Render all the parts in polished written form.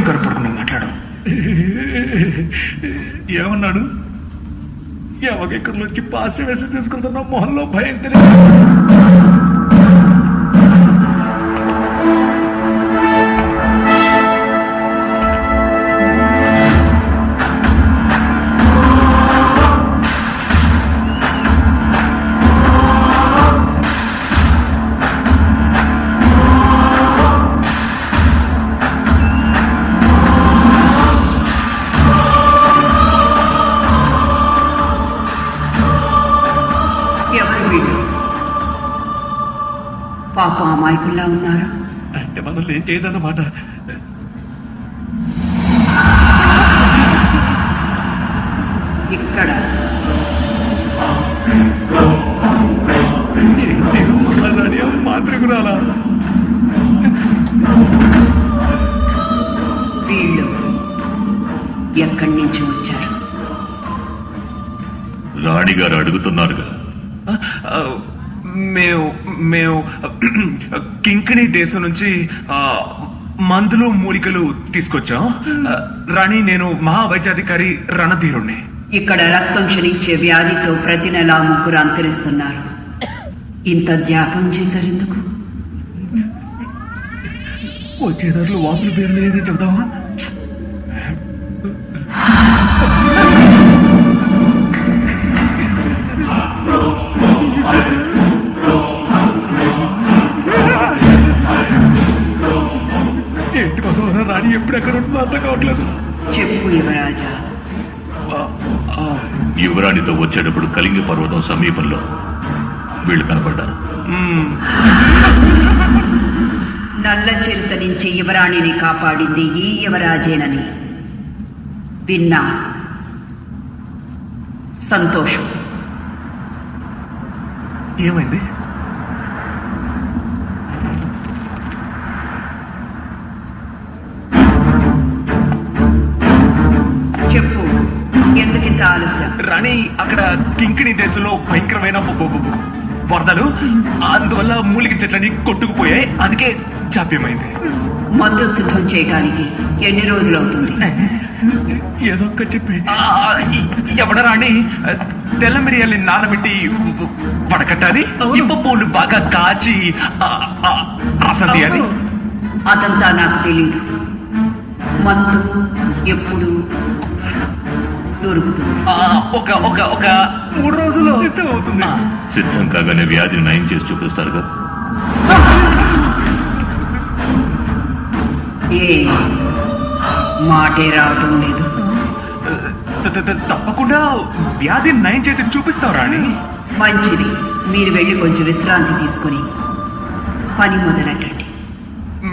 కంగారు పడుకున్నా మాట్లాడు. ఏమన్నాడు? ఎవరికెక్కడిలోంచి పాసి వేసి తీసుకుంటున్నా మొహంలో భయం తెలియదు. పాప అమాయకుల్లా ఉన్నారు. అంటే మనల్ని ఏం చేయదన్నమాట. ఇక్కడ మాతృకురాలా? వీళ్ళు ఎక్కడి నుంచి వచ్చారు? రాణిగారు అడుగుతున్నారుగా. మేము కింకిణి దేశం నుంచి మందులు మూలికలు తీసుకొచ్చాం. రాణి, నేను మహావైద్యాధికారి రణధీరుణ్ణి. ఇక్కడ రక్తం క్షీణించే వ్యాధితో ప్రతి నెల 3 అంతరిస్తున్నారు. ఇంత త్యాగం చేశారు ఎందుకు? వచ్చేదారులు వాపుల పేర్లు ఏది చెబుతావా? రాణి ఎప్పుడెక్కడ ఉంటుందో అర్థం కావట్లేదు. చెప్పు యువరాజా. యువరాణితో వచ్చేటప్పుడు కలింగ పర్వతం సమీపంలో వీళ్ళు కనపడ్డారు. నల్ల చిరుత నుంచి యువరాణిని కాపాడింది ఈ యువరాజేనని విన్నా. సంతోషం. ఏమైంది? చెప్పు, ఎందుకింత ఆలస్యం? రాణి, అక్కడ కింకిణి దేశంలో భయంకరమైన వరదలు, అందువల్ల మూలిక చెట్లని కొట్టుకుపోయాయి. అందుకే జాప్యమైంది. మందు సిద్ధం చేయడానికి ఎన్ని రోజులు అవుతుంది? ఏదో ఒక్క చెప్పి. ఎవడ రాణి, తెల్ల మిరియాలని నానబెట్టి వడకట్టాలి. ఇప్ప పూలు బాగా కాచి ఆసంది అని. అదంతా నాకు తెలీదు. మందు ఎప్పుడు దొరుకుతుంది? ఒక 3 రోజులు సిద్ధం అవుతుంది. సిద్ధం కాగానే వ్యాధిని నయం చేసి చూపిస్తారుగా. ఏ మాటే రావటం లేదు. తప్పకుండా వ్యాధి నయం చేసి చూపిస్తావు రాణి. మంచిది. మీరు వెళ్ళి కొంచెం విశ్రాంతి తీసుకుని పని మొదలెట్టండి.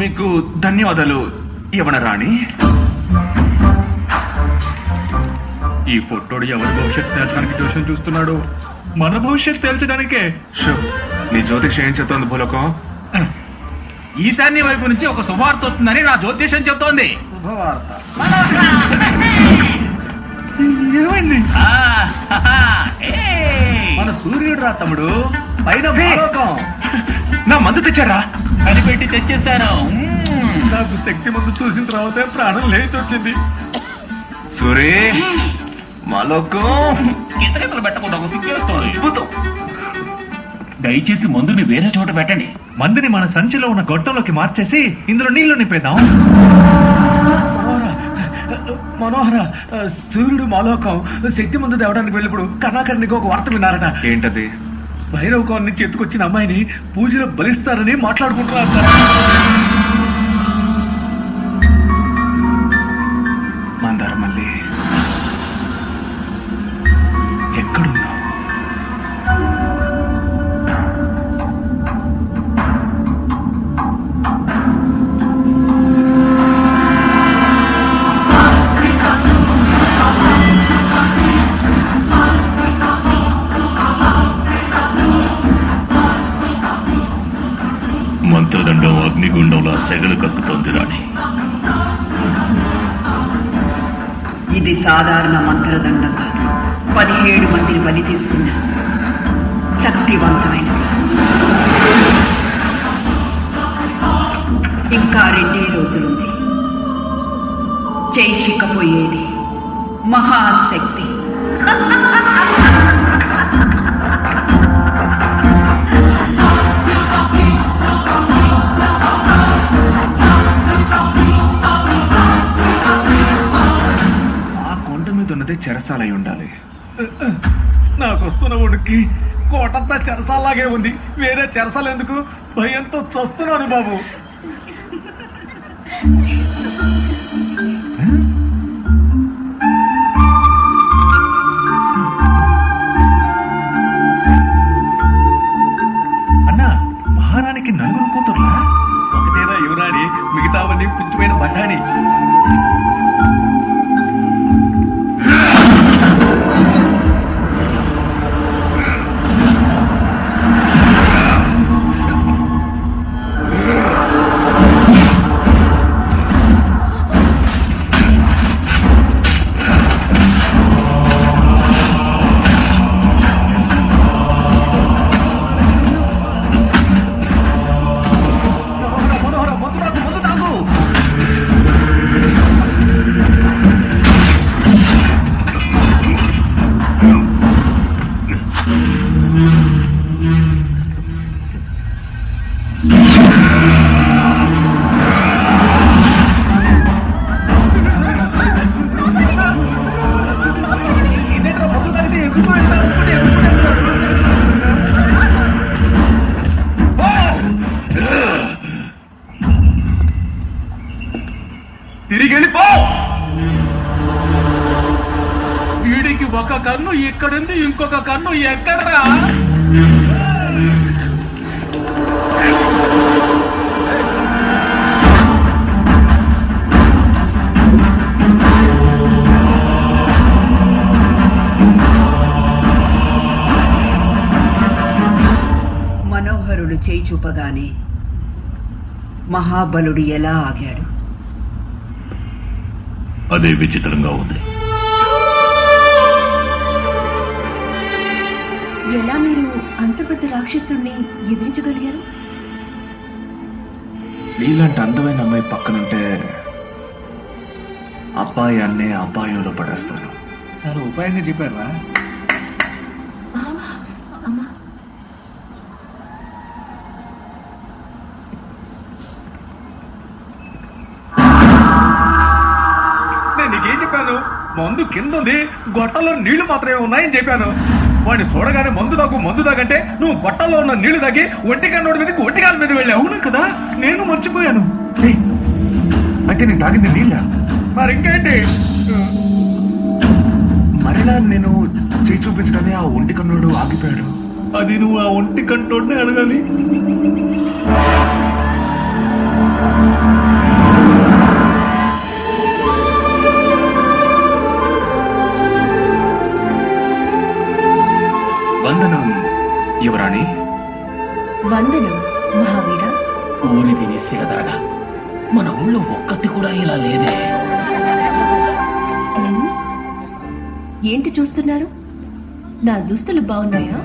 మీకు ధన్యవాదాలు యవన రాణి. ఈ పొట్టోడు ఎవరి భవిష్యత్తు తేల్చడానికి జోషం చూస్తున్నాడు? మన భవిష్యత్తు తేల్చడానికే. నీ జ్యోతిషం ఏం చెప్తోంది భూలోకం? ఈశాన్య వైపు నుంచి ఒక శుభవార్త వస్తుందని నా జ్యోతిషం చెప్తోంది. శుభవార్త? ఏమైంది? మన సూర్యుడు రా తమ్ముడు, పైన భూలోకం. నా మందు తెచ్చారా? కనిపెట్టి తెచ్చేశాను. నాకు శక్తి మందు చూసిన తర్వాత ప్రాణం లేచి వచ్చింది. సూరే, మాలోకం కితకితలు పెట్టకుండా ఒక సిగ్గేస్తుంది. అద్భుతం. దయచేసి మందుని వేరే చోట పెట్టండి. మందుని మన సంచిలో ఉన్న గొట్టంలోకి మార్చేసి ఇందులో నీళ్లు నింపేద్దాం. మనోహర, సూర్యుడు మాలోకం శక్తి మందు తేవడానికి వెళ్ళినప్పుడు కర్ణాకర్ణికి ఒక వార్త విన్నారట. ఏంటది? భైరవ కోన నుంచి ఎత్తుకొచ్చిన అమ్మాయిని పూజలో బలిస్తారని మాట్లాడుకుంటున్నారు. మందార మళ్ళీ ఎక్కడున్నా? మంత్రదండం అగ్నిగుండంలా సెగలు కక్కుతోంది రాణి. ఇది సాధారణ మంత్రదండం కాదు. 17 మందిని బలి తీసుకున్న శక్తివంతమైన. ఇంకా 2 రోజులుంది. చేయి చిక్కపోయేది మహాశక్తి. ఆ కొండ మీద ఉన్నదే చెరసాలై ఉండాలి. నాకు వస్తున్న ఉడికి కోటంతా చెరసాలాగే ఉంది. వేరే చెరసాలు ఎందుకు? భయంతో చస్తున్నాను బాబు. అన్నా, మహారాణికి నలుగురు కూతుర్లా? ఒకటేనా యువరాణి, మిగతావన్నీ పుచ్చిపోయిన బఠాని. తిరిగి వెళ్ళిపో. వీడికి ఒక కన్ను ఇక్కడుంది, ఇంకొక కన్ను ఎక్కడరా? మనోహరుడు చేయి చూపగానే మహాబలుడు ఎలా ఆగాడు? అదే విచిత్రంగా ఉంది. ఎలా మీరు అంత పెద్ద రాక్షసుడిని ఎదిరించగలిగారు? నీలాంటి అందమైన అమ్మాయి పక్కనుంటే అపాయాన్నే అపాయంలో పడేస్తాను. చాలా ఉపాయంగా చెప్పారా? అమ్మా, నేను నీకేం చెప్పాను? మందు కింద ఉంది, గొట్టలో నీళ్లు మాత్రమే ఉన్నాయని చెప్పాను. వాడిని చూడగానే మందు దాగంటే నువ్వు గొట్టల్లో ఉన్న నీళ్లు తాగి ఒంటికాన్నోడి మీదకి ఒంటికాల మీద వెళ్ళి. అవును కదా, నేను మర్చిపోయాను. అయితే నేను తాగింది నీళ్ళ? మరి ఇంకేంటి? మరిలా నేను చేయి చూపించగానే ఆ ఒంటి కన్నోడు ఆగిపోయాడు. అది నువ్వు ఆ ఒంటి కంటోడినే అడగాలి. వందనం యువరాణి. వందనం మహావీర. ఊరి తిని సిగదరగా మన ఊళ్ళో ఒక్కటి కూడా ఇలా లేదే. ఏంటి చూస్తున్నారు? నా దుస్తులు బాగున్నాయా?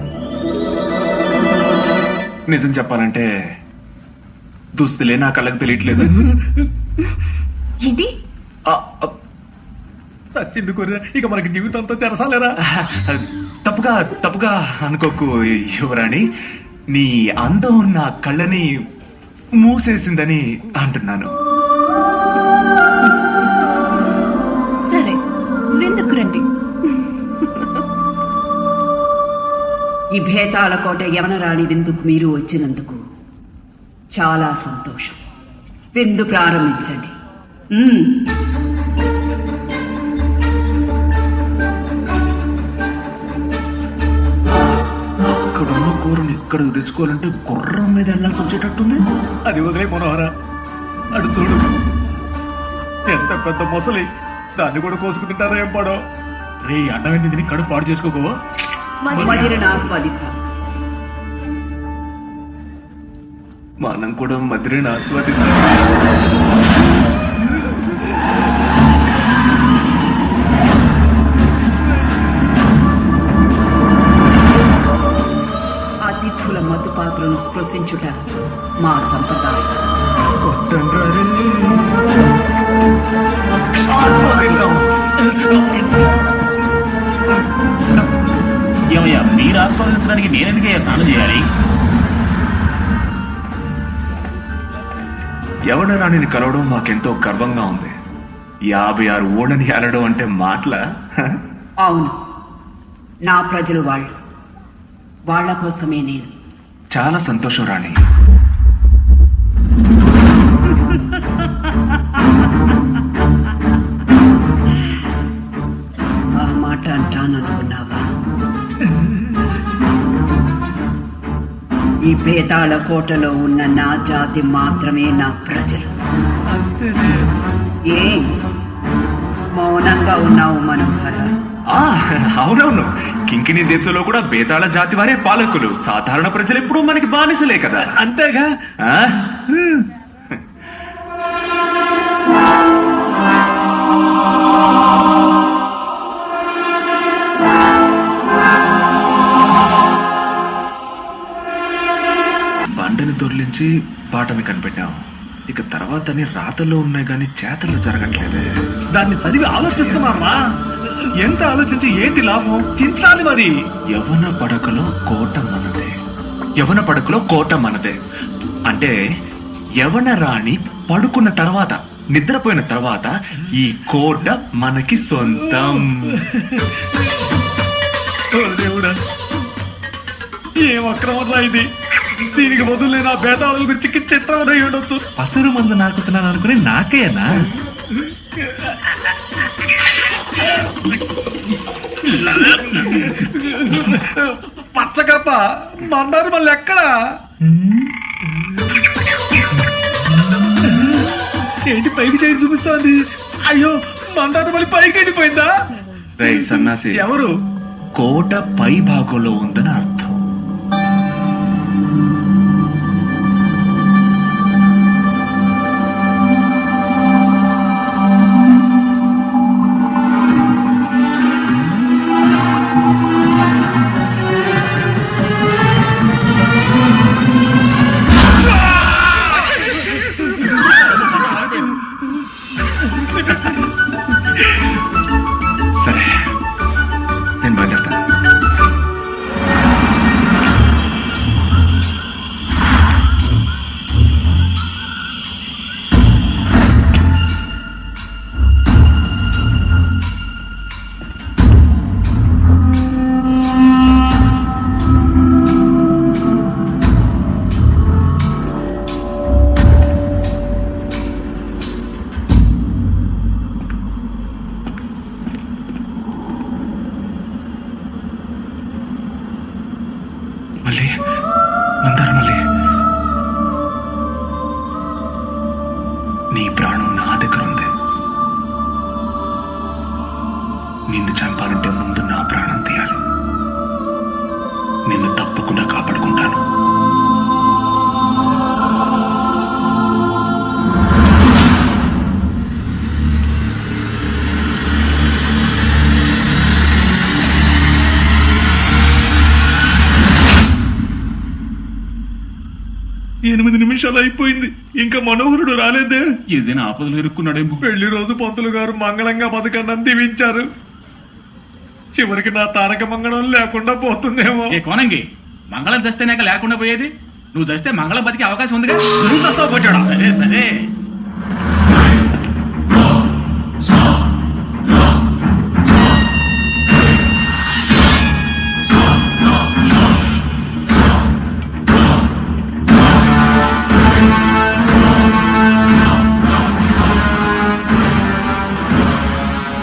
నిజం చెప్పాలంటే దుస్తులే నా కళ్ళకు తెలియట్లేదు. ఏంటి? సచ్చింది కొర్ర, ఇక మనకి జీవితంతో తెరసాలేరా? తప్పుగా అనుకోకు యువరాణి. నీ అందం నా కళ్ళని మూసేసిందని అంటున్నాను. సరే, విందుకు రండి. ఈ భేతాళ కోట యవనరాణి విందుకు మీరు వచ్చినందుకు చాలా సంతోషం. విందు ప్రారంభించండి. ఇక్కడున్న కూరని ఇక్కడికి తెచ్చుకోవాలంటే గుర్రం మీద వెళ్ళాల్సి వచ్చేటట్టుంది. అది వదిలే మనోహర, అడు చూడు, ఎంత పెద్ద మొసలి. దాన్ని కూడా కోసుకు తింటారా ఏం పాడో. రే, అడ్డమైంది తిని కడుపు పాడు చేసుకోకో. మదిరను ఆస్వాదిద్దాం. మనం కూడా మధురని ఆస్వాదిద్దాం. అతిథుల మధుపాత్రను స్పృశించుట మా సంప్రదాయం. కొట్టండ్రా రే. ఆస్వాదించడానికి నేనెందుకే స్నానం చేయాలి? యవన రాణిని కలవడం మాకెంతో గర్వంగా ఉంది. 56 ఊళ్ళని ఏలడం అంటే మాటల. అవును, నా ప్రజలు వాళ్ళ కోసమే నేను. చాలా సంతోషం రాణి. ఆ మాట అంటాననుకున్నావా? ఈ బేతాళ కోటలో ఉన్న నా జాతి మాత్రమే నా ప్రజలు. ఏ మౌనంగా ఉన్నావు మనోహర? అవునవును, కింకిణి దేశంలో కూడా బేతాళ జాతి వారే పాలకులు. సాధారణ ప్రజలు ఎప్పుడూ మనకి బానిసలే కదా. అంతేగా? బండని దొర్లించి బాటమి కనిపెట్టాం. ఇక తర్వాత రాతల్లో ఉన్నాయి గాని చేతల్లో జరగట్లేదే. దాన్ని చదివి ఆలోచిస్తున్నామా? ఎంత ఆలోచించి ఏంటి లాభం? చింతాలి మరి. యవన పడకలో కోట మనదే. అంటే యవన రాణి పడుకున్న తర్వాత, నిద్రపోయిన తర్వాత ఈ కోట మనకి సొంతం. దేవుడా, ఏం అక్రమరా ఇది! దీనికి బదులు నేను ఆ బేతాళాల గురించి చిత్రం అయి ఉండొచ్చు. పసరు మందు నాకుతున్నాను అనుకుని నాకేనా? పచ్చగప్ప మందారు మళ్ళీ ఎక్కడా? ఏంటి పైకి చేయి చూపిస్తోంది? అయ్యో, మందారు మళ్ళీ పైకి వెళ్ళిపోయిందా? రేయ్ సన్నాసి, ఎవరు? కోట పై భాగంలో ఉందని అర్థం. సరే, నేను బయలుదేరుతాను. మళ్ళీ మందారు మళ్ళీ, నీ ప్రాణం నా దగ్గర ఉంది. నిన్ను చంపాలంటే ముందు నా ప్రాణం తీయాలి. నిన్ను తప్పకుండా కాపాడుకుంటాను. ఎనిమిది నిమిషాలు అయిపోయింది, ఇంకా మనోహరుడు రాలేదే. ఏదైనా ఆపదలు ఇరుక్కున్నాడేమో. పెళ్లి రోజు పంతులు గారు మంగళంగా బతుకన్నం దీవించారు. చివరికి నా తారక మంగళం లేకుండా పోతుందేమో. ఏ కోనంగి, మంగళం చస్తేనాక లేకుండా పోయేది? నువ్వు చస్తే మంగళం బతికే అవకాశం ఉందిగా. నువ్వు చస్తావు పోటాడా? సరే సరే.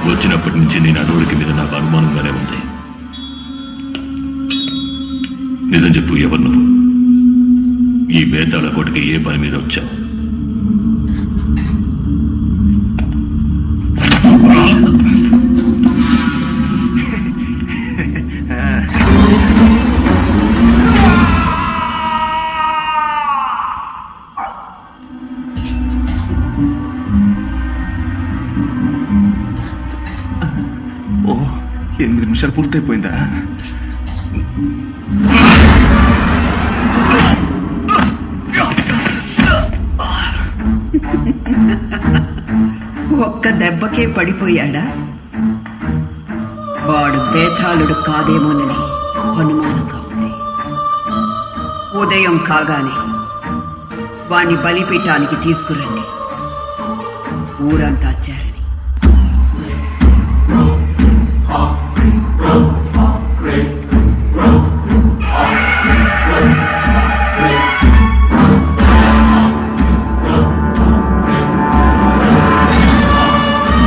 వచ్చినప్పటి నుంచి నేను అడవుడికి మీద నాకు అనుమానంగానే ఉంది. నిజం చెప్పు, ఎవరు నువ్వు? ఈ బేతాళ కోటకి ఏ పని మీద వచ్చావు? ఓ, 8 నిమిషాలు పూర్తయిపోయిందా? ఒక్క దెబ్బకే పడిపోయాడా? వాడు బేతాళుడు కాదేమోనని అనుమానంగా ఉంది. ఉదయం కాగానే వాణ్ణి బలిపీఠానికి తీసుకురండి. ఊరంతా చేర